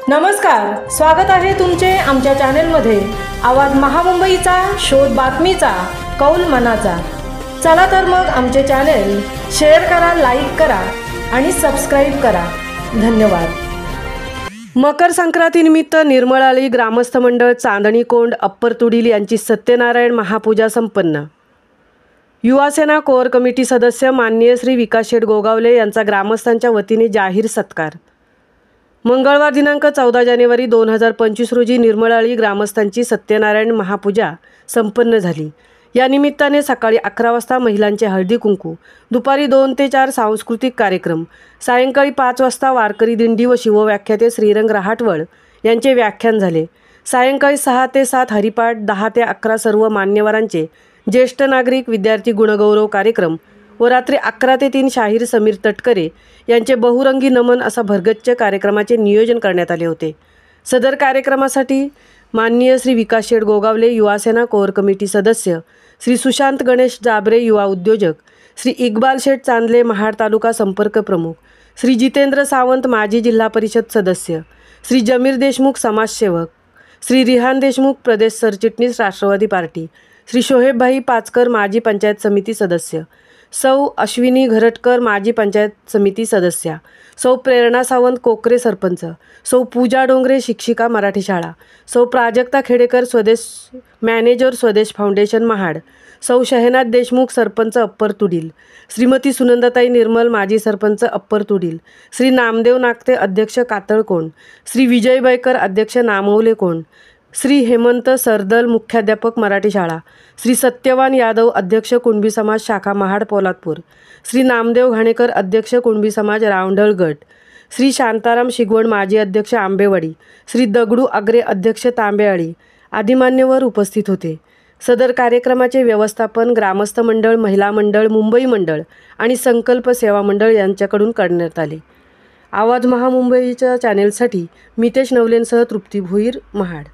नमस्कार, स्वागत आहे तुमचे आमच्या चॅनेलमध्ये। आवाज महामुंबईचा, शोध बातमीचा, कौल मनाचा। चला तर मग आमचे चॅनेल शेअर करा, लाईक करा आणि सबस्क्राइब करा। धन्यवाद। मकर संक्रांतीनिमित्त निर्मळाली ग्रामस्थ मंडळ चांदणीकोंड अप्पर तुडील यांची सत्यनारायण महापूजा संपन्न। युवासेना कोर कमिटी सदस्य माननीय श्री विकास शेठ गोगावले यांचा ग्रामस्थांच्या वतीने जाहीर सत्कार। मंगळवार दिनांक 14 जानेवारी 2025 रोजी निर्मळाली ग्रामस्थांची सत्यनारायण महापूजा संपन्न झाली। या निमित्ताने सकाळी 11 वाजता महिलांचे हळदी कुंकू, दुपारी 2 ते 4 सांस्कृतिक कार्यक्रम, सायंकाळी 5 वाजता वारकरी दिंडी व शिवव्याख्याते श्रीरंग रहाटवळ यांचे व्याख्यान झाले। सायंकाळी 6 ते 7 हरिपाठ, 10 ते 11 सर्व मान्यवरांचे ज्येष्ठ नागरिक विद्यार्थी गुणगौरव कार्यक्रम व रात्री 11 ते 3 शाहीर समीर तटकरे यांचे बहुरंगी नमन असा भरगच्च कार्यक्रमाचे नियोजन करण्यात आले होते। सदर कार्यक्रमासाठी माननीय श्री विकास शेठ गोगावले युवासेना कोर कमिटी सदस्य, श्री सुशांत गणेश जाबरे युवा उद्योजक, श्री इक्बाल शेठ चांदले महाड तालुका संपर्क प्रमुख, श्री जितेंद्र सावंत माजी जिल्हा परिषद सदस्य, श्री जमीर देशमुख समाजसेवक, श्री रिहान देशमुख प्रदेश सरचिटणीस राष्ट्रवादी पार्टी, श्री शोहेबभाई पाचकर माजी पंचायत समिती सदस्य, सौ अश्विनी घरटकर माजी पंचायत समिती सदस्या, सौ प्रेरणा सावंत कोकरे सरपंच, सौ पूजा डोंगरे शिक्षिका मराठी शाळा, सौ प्राजक्ता खेडेकर स्वदेश मॅनेजर स्वदेश फाउंडेशन महाड, सौ शहनाद देशमुख सरपंच अप्पर तुडील, श्रीमती सुनंदाताई निर्मल माजी सरपंच अप्पर तुडील, श्री नामदेव नागते अध्यक्ष कातळकोंड, श्री विजय बैकर अध्यक्ष नामवले कोंड, श्री हेमंत सरदल मुख्याध्यापक मराठी शाळा, श्री सत्यवान यादव अध्यक्ष कुणबी समाज शाखा महाड पोलादपूर, श्री नामदेव घाणेकर अध्यक्ष कुणबी समाज रावंढळ गट, श्री शांताराम शिगवण माजी अध्यक्ष आंबेवाडी, श्री दगडू अग्रे अध्यक्ष तांबेआळी आदी मान्यवर उपस्थित होते। सदर कार्यक्रमाचे व्यवस्थापन ग्रामस्थ मंडळ, महिला मंडळ, मुंबई मंडळ आणि संकल्प सेवा मंडळ यांच्याकडून करण्यात आले। आवाज महामुंबईच्या चॅनेलसाठी मितेश नवलेंसह तृप्ती भोईर, महाड।